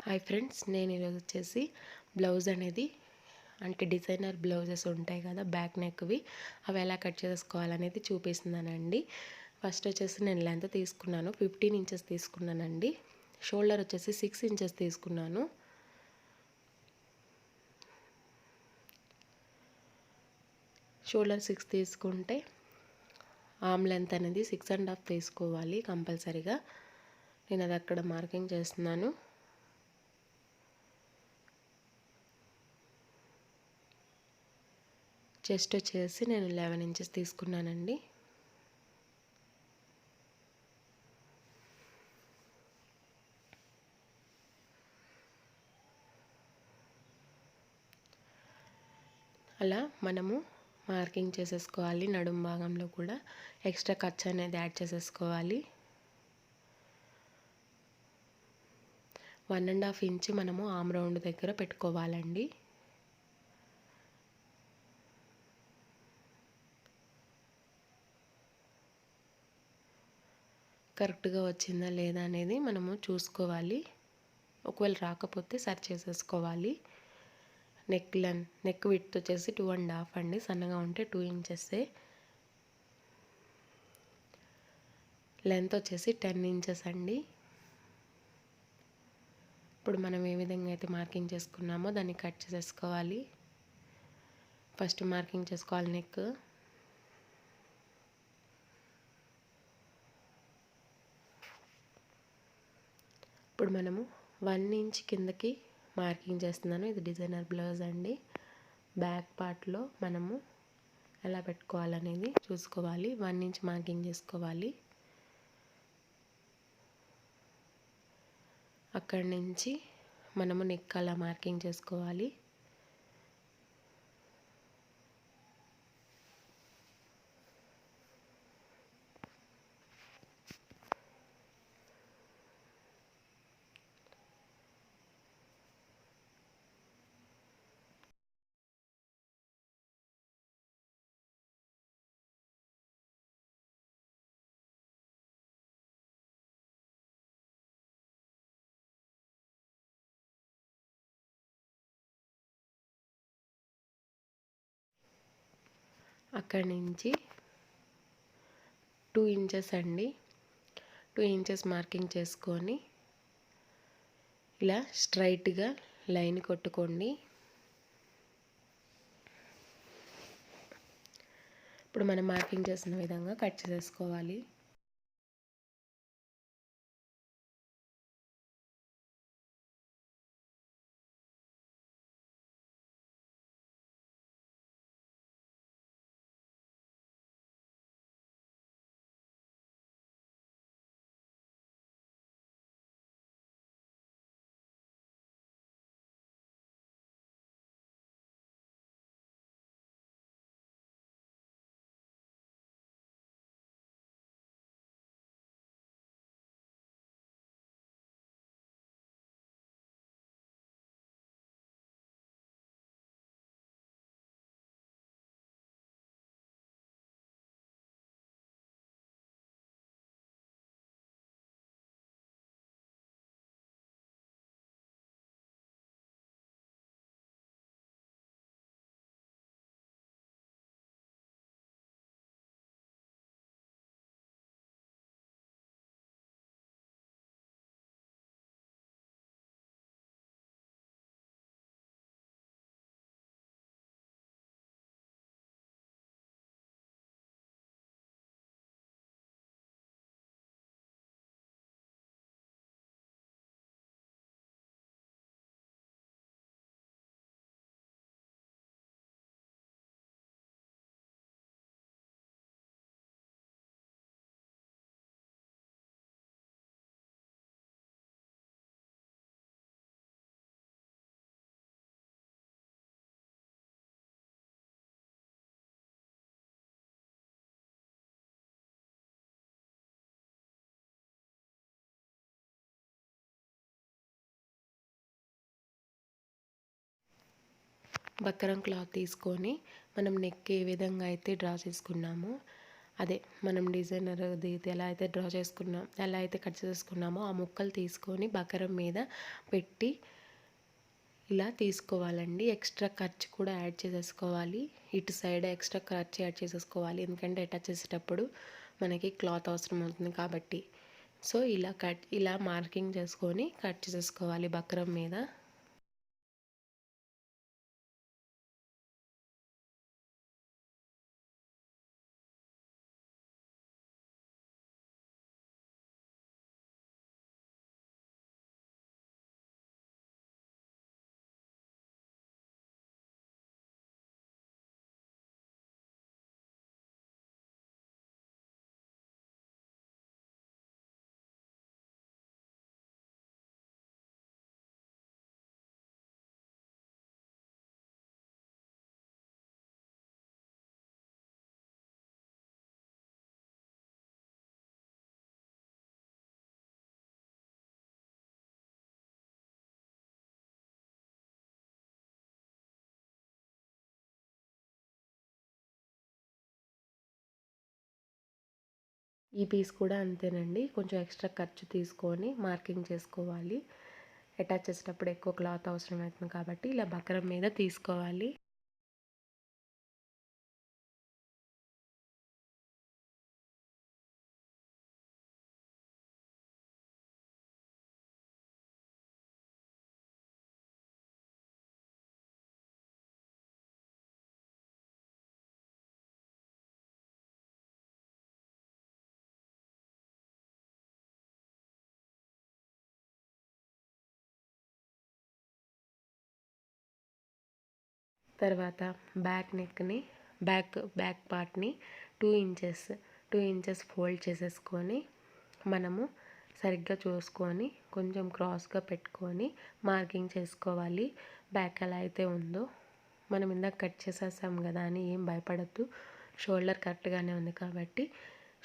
Hi friends, నేను ఈరోజు వచ్చేసి బ్లౌజ్ అనేది అంటే డిజైనర్ బ్లౌజెస్ ఉంటాయి కదా బ్యాక్ నెక్వి, అవి ఎలా కట్ చేసుకోవాలనేది చూపిస్తున్నానండి. ఫస్ట్ వచ్చేసి నేను లెంత్ తీసుకున్నాను 15 ఇంచెస్ తీసుకున్నానండి. షోల్డర్ వచ్చేసి 6 ఇంచెస్ తీసుకున్నాను. షోల్డర్ 6 తీసుకుంటే ఆర్మ్ లెంత్ అనేది 6.5 తీసుకోవాలి కంపల్సరీగా. నేను అది అక్కడ మార్కింగ్ చేస్తున్నాను. చెస్ట్ వచ్చేసి నేను 11 ఇంచెస్ తీసుకున్నానండి. అలా మనము మార్కింగ్ చేసేసుకోవాలి. నడుం భాగంలో కూడా ఎక్స్ట్రా ఖర్చు అనేది యాడ్ చేసేసుకోవాలి. 1.5 ఇంచ్ మనము ఆమ్ రౌండ్ దగ్గర పెట్టుకోవాలండి. కరెక్ట్గా వచ్చిందా లేదా అనేది మనము చూసుకోవాలి. ఒకవేళ రాకపోతే సరి చేసేసుకోవాలి. నెక్ విడ్త్ వచ్చేసి 2.5 అండి. సన్నగా ఉంటే 2 ఇంచెసే. లెంత్ వచ్చేసి 10 ఇంచెస్ అండి. ఇప్పుడు మనం ఏ విధంగా అయితే మార్కింగ్ చేసుకున్నామో దాన్ని కట్ చేసేసుకోవాలి. ఫస్ట్ మార్కింగ్ చేసుకోవాలి నెక్. ఇప్పుడు మనము 1 ఇంచ్ కిందకి మార్కింగ్ చేస్తున్నాను. ఇది డిజైనర్ బ్లౌజ్ అండి. బ్యాక్ పార్ట్లో మనము ఎలా పెట్టుకోవాలనేది చూసుకోవాలి. 1 ఇంచ్ మార్కింగ్ చేసుకోవాలి. అక్కడి నుంచి మనము నెక్ అలా మార్కింగ్ చేసుకోవాలి. అక్కడి నుంచి 2 ఇంచెస్ అండి. 2 ఇంచెస్ మార్కింగ్ చేసుకొని ఇలా స్ట్రైట్గా లైన్ కొట్టుకోండి. ఇప్పుడు మనం మార్కింగ్ చేసిన విధంగా కట్ చేసేసుకోవాలి. బక్కరం క్లాత్ తీసుకొని మనం నెక్ ఏ విధంగా అయితే డ్రా చేసుకున్నామో అదే మనం డిజైనర్ది ఎలా అయితే డ్రా చేసుకున్నాం, ఎలా అయితే కట్ చేసుకున్నామో ఆ ముక్కలు తీసుకొని బకరం మీద పెట్టి ఇలా తీసుకోవాలండి. ఎక్స్ట్రా ఖర్చు కూడా యాడ్ చేసేసుకోవాలి. ఇటు సైడ్ ఎక్స్ట్రా ఖర్చు యాడ్ చేసేసుకోవాలి, ఎందుకంటే అటాచ్ చేసేటప్పుడు మనకి క్లాత్ అవసరం అవుతుంది కాబట్టి. సో ఇలా మార్కింగ్ చేసుకొని కట్ చేసేసుకోవాలి బక్రం మీద. ఈ పీస్ కూడా అంతేనండి, కొంచెం ఎక్స్ట్రా ఖర్చు తీసుకొని మార్కింగ్ చేసుకోవాలి. అటాచ్ చేసేటప్పుడు ఎక్కువ క్లాత్ అవసరం అవుతుంది కాబట్టి ఇలా బకరం మీద తీసుకోవాలి. తర్వాత బ్యాక్ పార్ట్ని 2 ఇంచెస్ ఫోల్డ్ చేసేసుకొని మనము సరిగ్గా చూసుకొని కొంచెం క్రాస్గా పెట్టుకొని మార్కింగ్ చేసుకోవాలి. బ్యాక్ ఎలా అయితే ఉందో మనం ఇందాక కట్ చేసేసాం కదా అని ఏం భయపడద్దు. షోల్డర్ కరెక్ట్గానే ఉంది కాబట్టి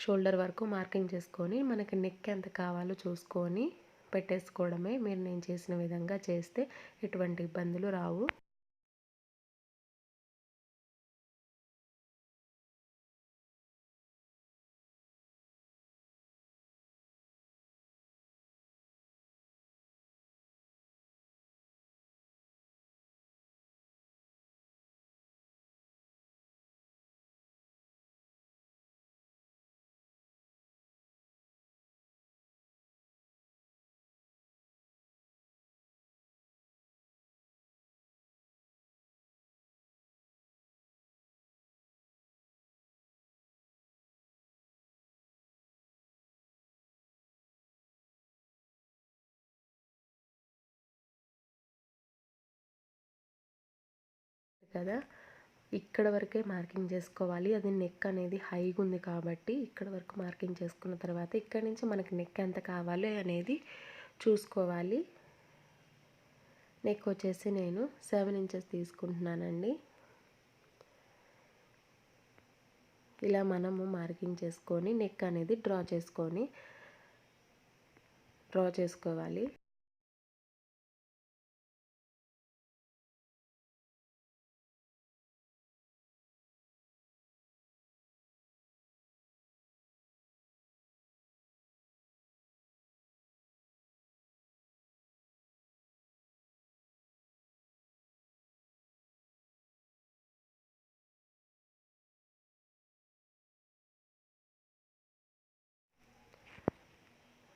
షోల్డర్ వరకు మార్కింగ్ చేసుకొని మనకి నెక్ ఎంత కావాలో చూసుకొని పెట్టేసుకోవడమే. నేను చేసిన విధంగా చేస్తే ఎటువంటి ఇబ్బందులు రావు. కదా, ఇక్కడ వరకే మార్కింగ్ చేసుకోవాలి. అది నెక్ అనేది హైగా ఉంది కాబట్టి ఇక్కడ వరకు మార్కింగ్ చేసుకున్న తర్వాత ఇక్కడ నుంచి మనకి నెక్ ఎంత కావాలి అనేది చూసుకోవాలి. నెక్ వచ్చేసి నేను 7 ఇంచెస్ తీసుకుంటున్నానండి. ఇలా మనము మార్కింగ్ చేసుకొని నెక్ అనేది డ్రా చేసుకోవాలి.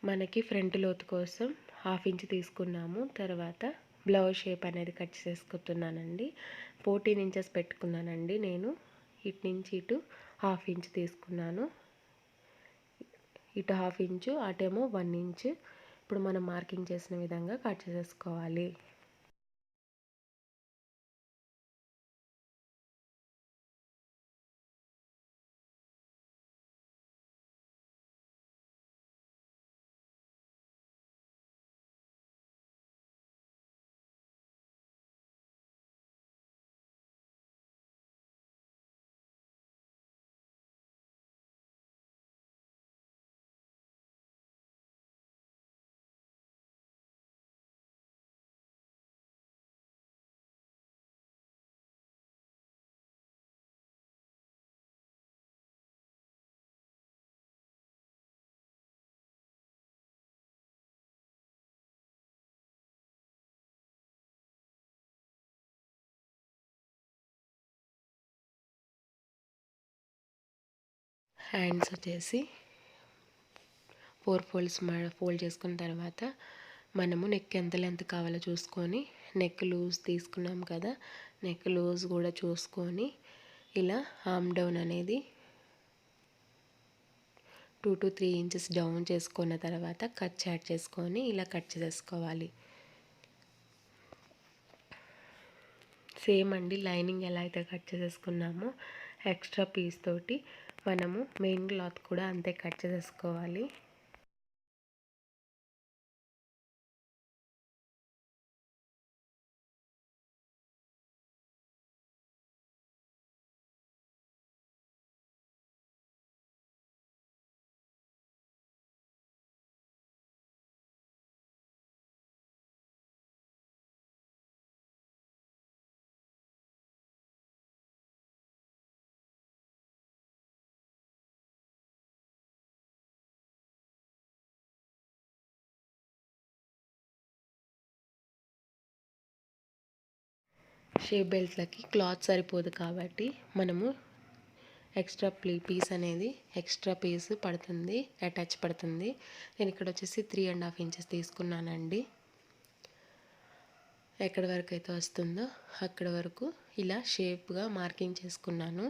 మనకి ఫ్రంట్ లోతు కోసం 1/2 ఇంచ్ తీసుకున్నాము. తర్వాత బ్లౌజ్ షేప్ అనేది కట్ చేసుకుంటున్నానండి. 14 ఇంచెస్ పెట్టుకున్నానండి నేను. ఇటు నుంచి ఇటు 1/2 ఇంచ్ తీసుకున్నాను. ఇటు 1/2 ఇంచు, అటేమో 1 ఇంచ్. ఇప్పుడు మనం మార్కింగ్ చేసిన విధంగా కట్ చేసుకోవాలి. హ్యాండ్స్ వచ్చేసి 4 ఫోల్డ్ చేసుకున్న తర్వాత మనము నెక్ ఎంత లెంత్ కావాలో చూసుకొని నెక్ లూజ్ తీసుకున్నాం కదా, నెక్ లూజ్ కూడా చూసుకొని ఇలా ఆర్మ్ డౌన్ అనేది 2 to 3 ఇంచెస్ డౌన్ చేసుకున్న తర్వాత కట్ యాడ్ చేసుకొని ఇలా కట్ చేసుకోవాలి. సేమ్ అండి, లైనింగ్ ఎలా అయితే కట్ చేసేసుకున్నామో ఎక్స్ట్రా పీస్ తోటి మనము మెయిన్ క్లాత్ కూడా అంతే కట్ చేసేసుకోవాలి. షేప్ బెల్ట్లకి క్లాత్ సరిపోదు కాబట్టి మనము ఎక్స్ట్రా పీస్ అనేది ఎక్స్ట్రా పీస్ పడుతుంది, అటాచ్ పడుతుంది. నేను ఇక్కడ వచ్చేసి 3.5 ఇంచెస్ తీసుకున్నానండి. ఎక్కడి వరకు అయితే వస్తుందో అక్కడ వరకు ఇలా షేప్గా మార్కింగ్ చేసుకున్నాను.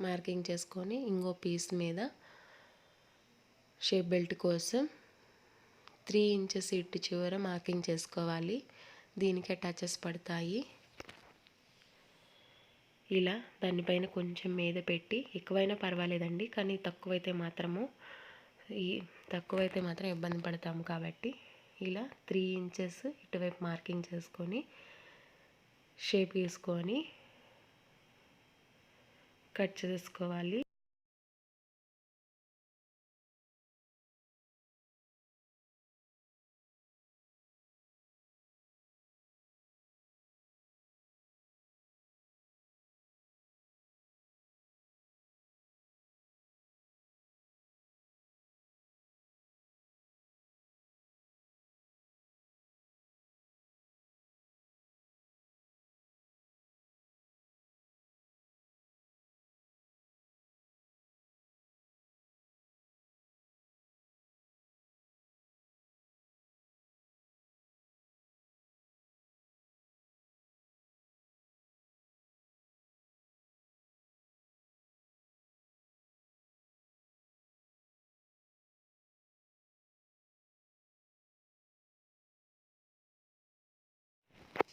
మార్కింగ్ చేసుకొని ఇంకో పీస్ మీద షేప్ బెల్ట్ కోసం 3 ఇంచెస్ ఇటు చివర మార్కింగ్ చేసుకోవాలి. దీనికి అటాచెస్ పడతాయి. ఇలా దానిపైన కొంచెం మీద పెట్టి, ఎక్కువైనా పర్వాలేదండి కానీ తక్కువైతే మాత్రం ఇబ్బంది పడతాము కాబట్టి ఇలా 3 ఇంచెస్ ఇటువైపు మార్కింగ్ చేసుకొని షేప్ వేసుకొని కట్ చేసుకోవాలి.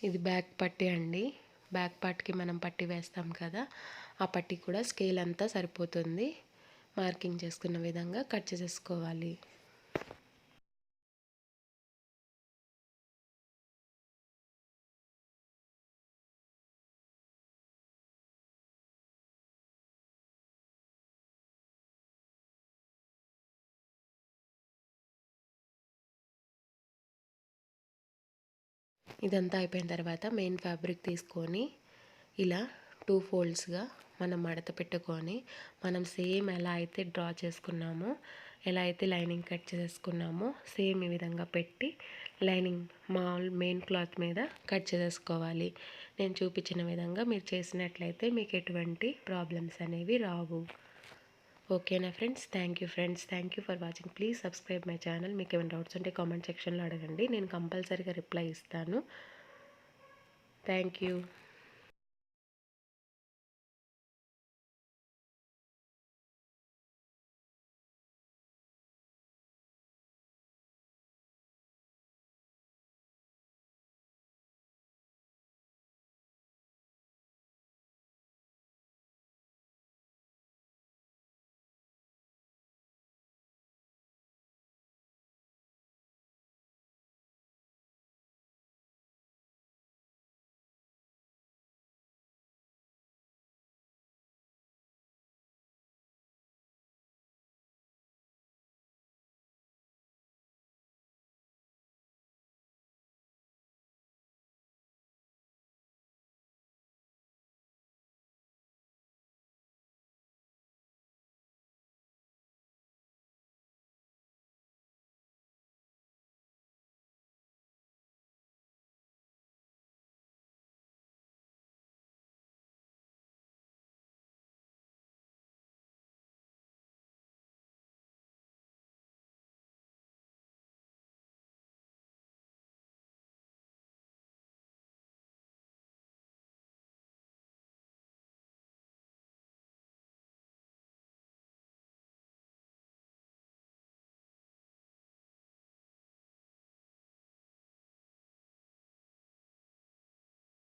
ఇది బ్యాక్ పట్టీ అండి. బ్యాక్ పార్ట్కి మనం పట్టీ వేస్తాం కదా, ఆ పట్టీ కూడా స్కేల్ అంతా సరిపోతుంది. మార్కింగ్ చేసుకున్న విధంగా కట్ చేసేసుకోవాలి. ఇదంతా అయిపోయిన తర్వాత మెయిన్ ఫ్యాబ్రిక్ తీసుకొని ఇలా 2 ఫోల్డ్స్గా మనం మడత పెట్టుకొని మనం సేమ్ ఎలా అయితే డ్రా చేసుకున్నామో, ఎలా అయితే లైనింగ్ కట్ చేసుకున్నామో సేమ్ ఈ విధంగా పెట్టి లైనింగ్ మెయిన్ క్లాత్ మీద కట్ చేసేసుకోవాలి. నేను చూపించిన విధంగా మీరు చేసినట్లయితే మీకు ఎటువంటి ప్రాబ్లమ్స్ అనేవి రావు. ఓకేనా friends? Thank you for watching. Please subscribe my channel. మీకు ఏమైనా డౌట్స్ ఉంటే కామెంట్ సెక్షన్లో అడగండి, నేను కంపల్సరీగా రిప్లై ఇస్తాను. Thank you.